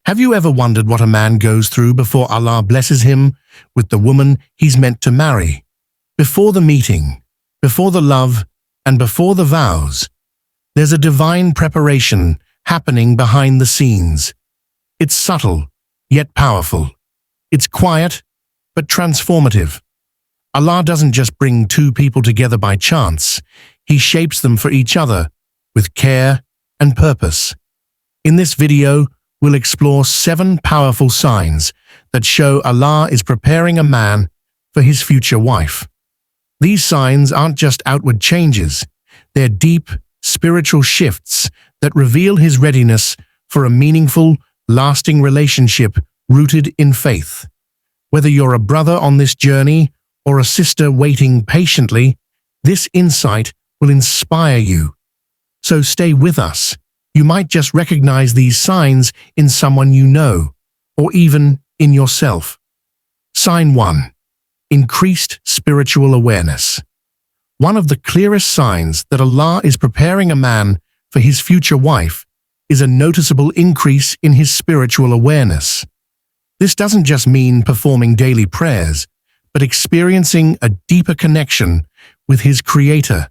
Have you ever wondered what a man goes through before Allah blesses him with the woman he's meant to marry? Before the meeting, before the love, and before the vows, there's a divine preparation happening behind the scenes. It's subtle, yet powerful. It's quiet, but transformative. Allah doesn't just bring two people together by chance. He shapes them for each other with care and purpose. In this video, we'll explore 7 powerful signs that show Allah is preparing a man for his future wife. These signs aren't just outward changes, they're deep, spiritual shifts that reveal his readiness for a meaningful, lasting relationship rooted in faith. Whether you're a brother on this journey or a sister waiting patiently, this insight will inspire you. So stay with us. You might just recognize these signs in someone you know, or even in yourself. Sign 1. Increased spiritual awareness. One of the clearest signs that Allah is preparing a man for his future wife is a noticeable increase in his spiritual awareness. This doesn't just mean performing daily prayers, but experiencing a deeper connection with his Creator.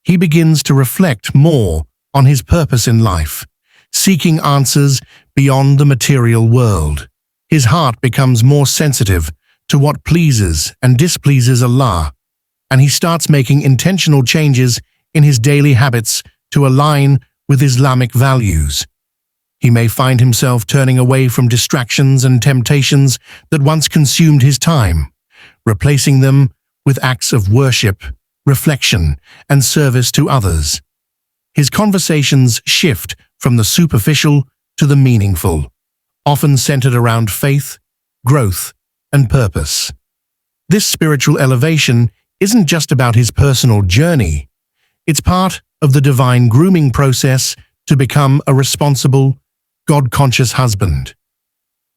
He begins to reflect more on his purpose in life, seeking answers beyond the material world. His heart becomes more sensitive to what pleases and displeases Allah, and he starts making intentional changes in his daily habits to align with Islamic values. He may find himself turning away from distractions and temptations that once consumed his time, replacing them with acts of worship, reflection, and service to others. His conversations shift from the superficial to the meaningful, often centered around faith, growth, and purpose. This spiritual elevation isn't just about his personal journey. It's part of the divine grooming process to become a responsible, God-conscious husband.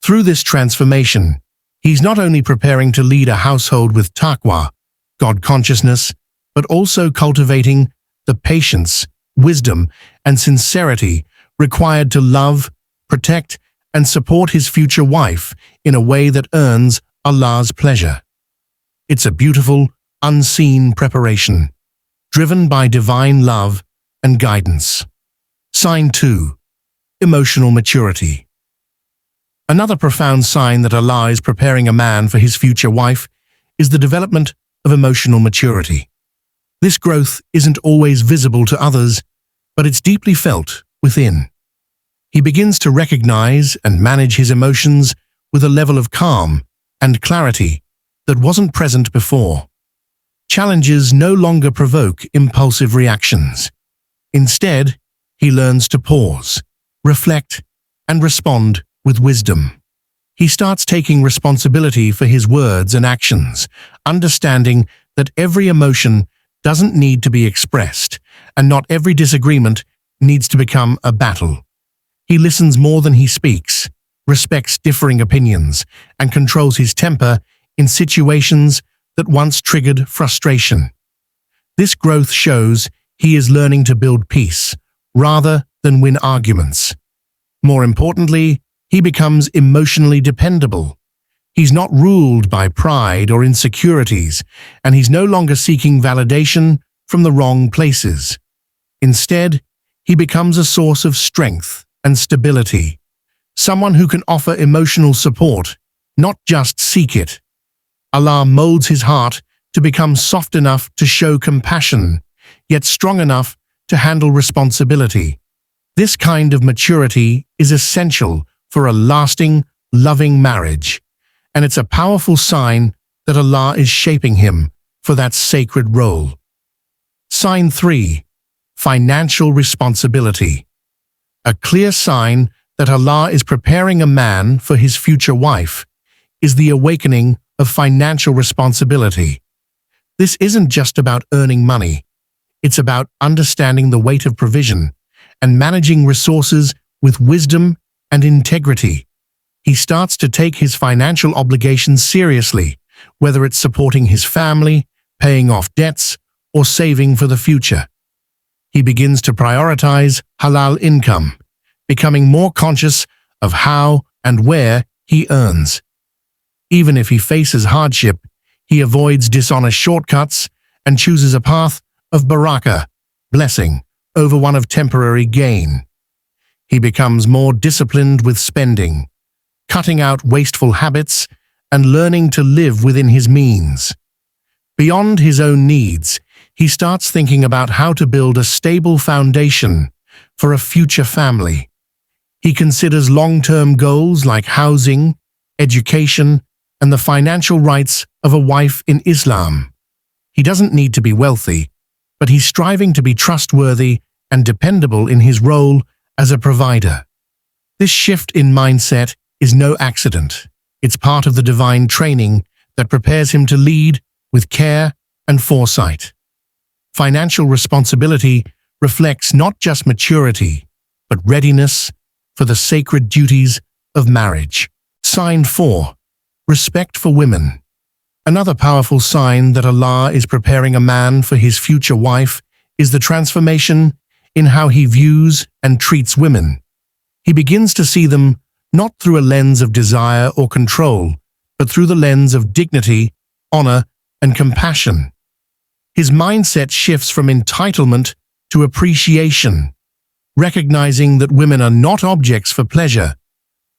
Through this transformation, he's not only preparing to lead a household with taqwa, God-consciousness, but also cultivating the patience, wisdom, and sincerity required to love, protect, and support his future wife in a way that earns Allah's pleasure. It's a beautiful, unseen preparation, driven by divine love and guidance. Sign 2. Emotional maturity. Another profound sign that Allah is preparing a man for his future wife is the development of emotional maturity. This growth isn't always visible to others, but it's deeply felt within. He begins to recognize and manage his emotions with a level of calm and clarity that wasn't present before. Challenges no longer provoke impulsive reactions. Instead, he learns to pause, reflect, and respond with wisdom. He starts taking responsibility for his words and actions, understanding that every emotion doesn't need to be expressed, and not every disagreement needs to become a battle. He listens more than he speaks, respects differing opinions, and controls his temper in situations that once triggered frustration. This growth shows he is learning to build peace, rather than win arguments. More importantly, he becomes emotionally dependable. He's not ruled by pride or insecurities, and he's no longer seeking validation from the wrong places. Instead, he becomes a source of strength and stability, someone who can offer emotional support, not just seek it. Allah molds his heart to become soft enough to show compassion, yet strong enough to handle responsibility. This kind of maturity is essential for a lasting, loving marriage, and it's a powerful sign that Allah is shaping him for that sacred role. Sign 3. Financial responsibility. A clear sign that Allah is preparing a man for his future wife is the awakening of financial responsibility. This isn't just about earning money. It's about understanding the weight of provision and managing resources with wisdom and integrity. He starts to take his financial obligations seriously, whether it's supporting his family, paying off debts, or saving for the future. He begins to prioritize halal income, becoming more conscious of how and where he earns. Even if he faces hardship, he avoids dishonest shortcuts and chooses a path of barakah, blessing, over one of temporary gain. He becomes more disciplined with spending, cutting out wasteful habits and learning to live within his means. Beyond his own needs, he starts thinking about how to build a stable foundation for a future family. He considers long-term goals like housing, education, and the financial rights of a wife in Islam. He doesn't need to be wealthy, but he's striving to be trustworthy and dependable in his role as a provider. This shift in mindset is no accident. It's part of the divine training that prepares him to lead with care and foresight. Financial responsibility reflects not just maturity, but readiness for the sacred duties of marriage. Sign 4. Respect for women. Another powerful sign that Allah is preparing a man for his future wife is the transformation in how he views and treats women. He begins to see them not through a lens of desire or control, but through the lens of dignity, honor, and compassion. His mindset shifts from entitlement to appreciation, recognizing that women are not objects for pleasure,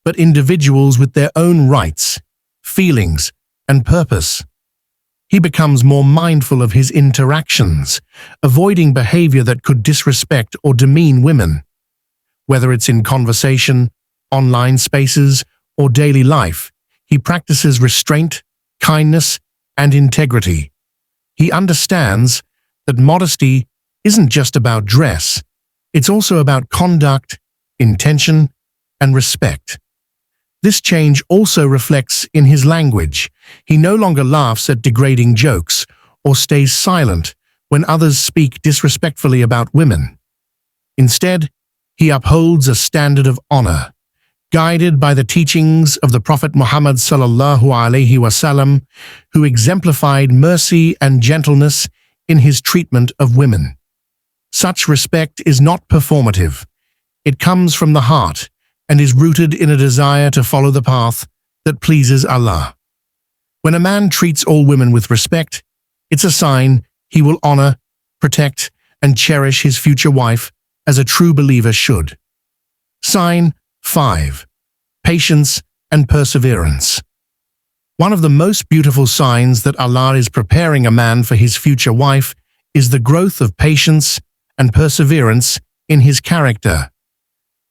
but individuals with their own rights, feelings, and purpose. He becomes more mindful of his interactions, avoiding behavior that could disrespect or demean women. Whether it's in conversation, online spaces, or daily life, he practices restraint, kindness, and integrity. He understands that modesty isn't just about dress, it's also about conduct, intention, and respect. This change also reflects in his language. He no longer laughs at degrading jokes or stays silent when others speak disrespectfully about women. Instead, he upholds a standard of honor, guided by the teachings of the Prophet Muhammad ﷺ, who exemplified mercy and gentleness in his treatment of women. Such respect is not performative. It comes from the heart and is rooted in a desire to follow the path that pleases Allah. When a man treats all women with respect, it's a sign he will honor, protect, and cherish his future wife as a true believer should. Sign 5. Patience and perseverance. One of the most beautiful signs that Allah is preparing a man for his future wife is the growth of patience and perseverance in his character.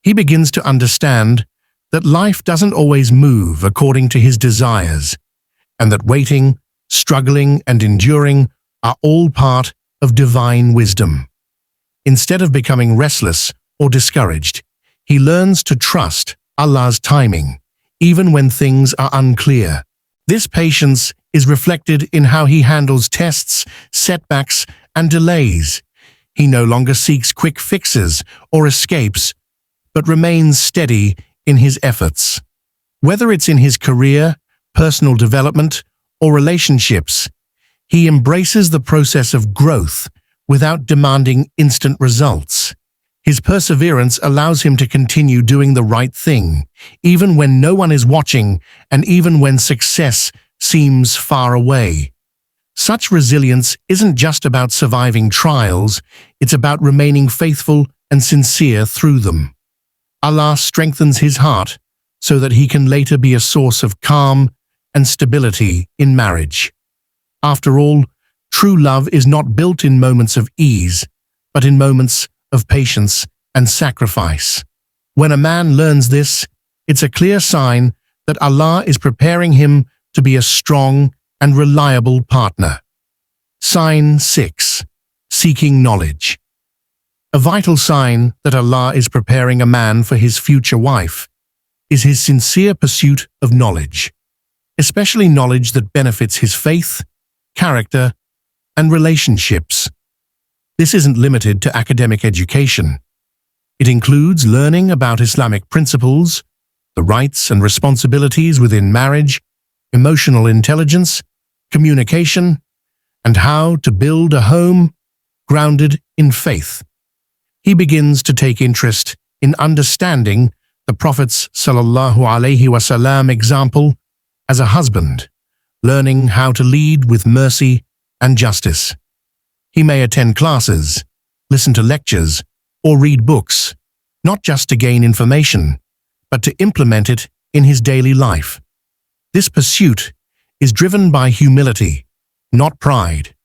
He begins to understand that life doesn't always move according to his desires, and that waiting, struggling, and enduring are all part of divine wisdom. Instead of becoming restless or discouraged, he learns to trust Allah's timing, even when things are unclear. This patience is reflected in how he handles tests, setbacks, and delays. He no longer seeks quick fixes or escapes, but remains steady in his efforts. Whether it's in his career, personal development, or relationships, he embraces the process of growth without demanding instant results. His perseverance allows him to continue doing the right thing, even when no one is watching and even when success seems far away. Such resilience isn't just about surviving trials, it's about remaining faithful and sincere through them. Allah strengthens his heart so that he can later be a source of calm and stability in marriage. After all, true love is not built in moments of ease, but in moments of patience and sacrifice. When a man learns this, it's a clear sign that Allah is preparing him to be a strong and reliable partner. Sign 6. Seeking knowledge. A vital sign that Allah is preparing a man for his future wife is his sincere pursuit of knowledge, especially knowledge that benefits his faith, character, and relationships. This isn't limited to academic education. It includes learning about Islamic principles, the rights and responsibilities within marriage, emotional intelligence, communication, and how to build a home grounded in faith. He begins to take interest in understanding the Prophet's sallallahu alaihi wasallam example as a husband, learning how to lead with mercy and justice. He may attend classes, listen to lectures, or read books, not just to gain information, but to implement it in his daily life. This pursuit is driven by humility, not pride.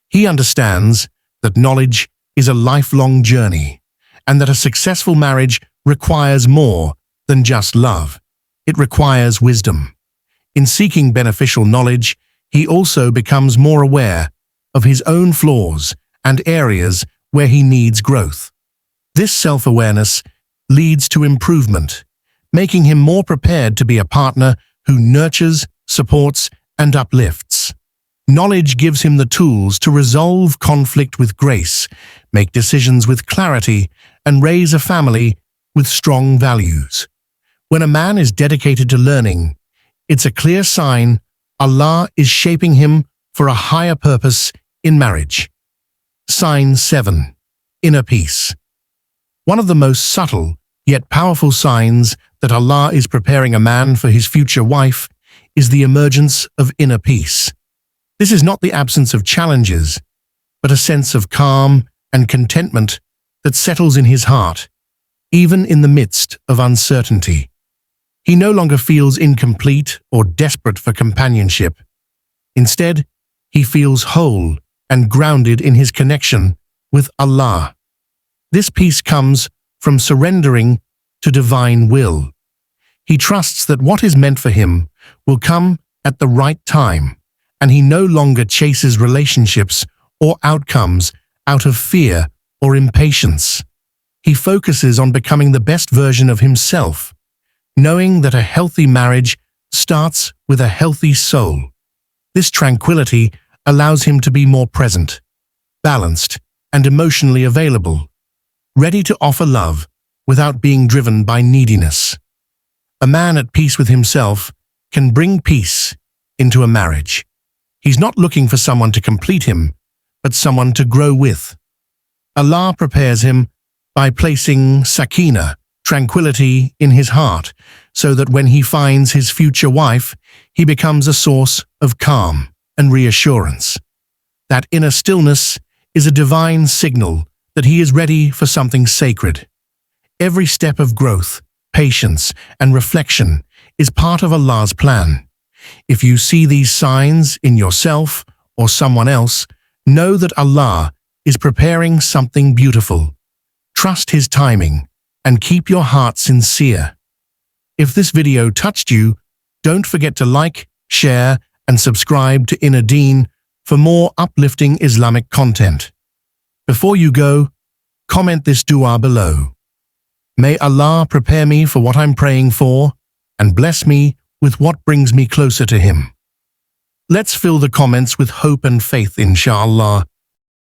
He understands that knowledge is a lifelong journey, and that a successful marriage requires more than just love. It requires wisdom. In seeking beneficial knowledge, he also becomes more aware of his own flaws and areas where he needs growth. This self-awareness leads to improvement, making him more prepared to be a partner who nurtures, supports, and uplifts. Knowledge gives him the tools to resolve conflict with grace, make decisions with clarity, and raise a family with strong values. When a man is dedicated to learning, it's a clear sign Allah is shaping him for a higher purpose in marriage. Sign 7. Inner peace. One of the most subtle yet powerful signs that Allah is preparing a man for his future wife is the emergence of inner peace. This is not the absence of challenges, but a sense of calm and contentment that settles in his heart, even in the midst of uncertainty. He no longer feels incomplete or desperate for companionship. Instead, he feels whole and grounded in his connection with Allah. This peace comes from surrendering to divine will. He trusts that what is meant for him will come at the right time, and he no longer chases relationships or outcomes out of fear or impatience. He focuses on becoming the best version of himself, knowing that a healthy marriage starts with a healthy soul. This tranquility allows him to be more present, balanced, and emotionally available, ready to offer love without being driven by neediness. A man at peace with himself can bring peace into a marriage. He's not looking for someone to complete him, but someone to grow with. Allah prepares him by placing sakina, tranquility, in his heart, so that when he finds his future wife, he becomes a source of calm and reassurance. That inner stillness is a divine signal that he is ready for something sacred. Every step of growth, patience, and reflection is part of Allah's plan. If you see these signs in yourself or someone else, know that Allah is preparing something beautiful. Trust His timing and keep your heart sincere. If this video touched you, don't forget to like, share, and subscribe to Ineer Deen for more uplifting Islamic content. Before you go, comment this dua below. May Allah prepare me for what I'm praying for and bless me with what brings me closer to Him. Let's fill the comments with hope and faith, inshallah.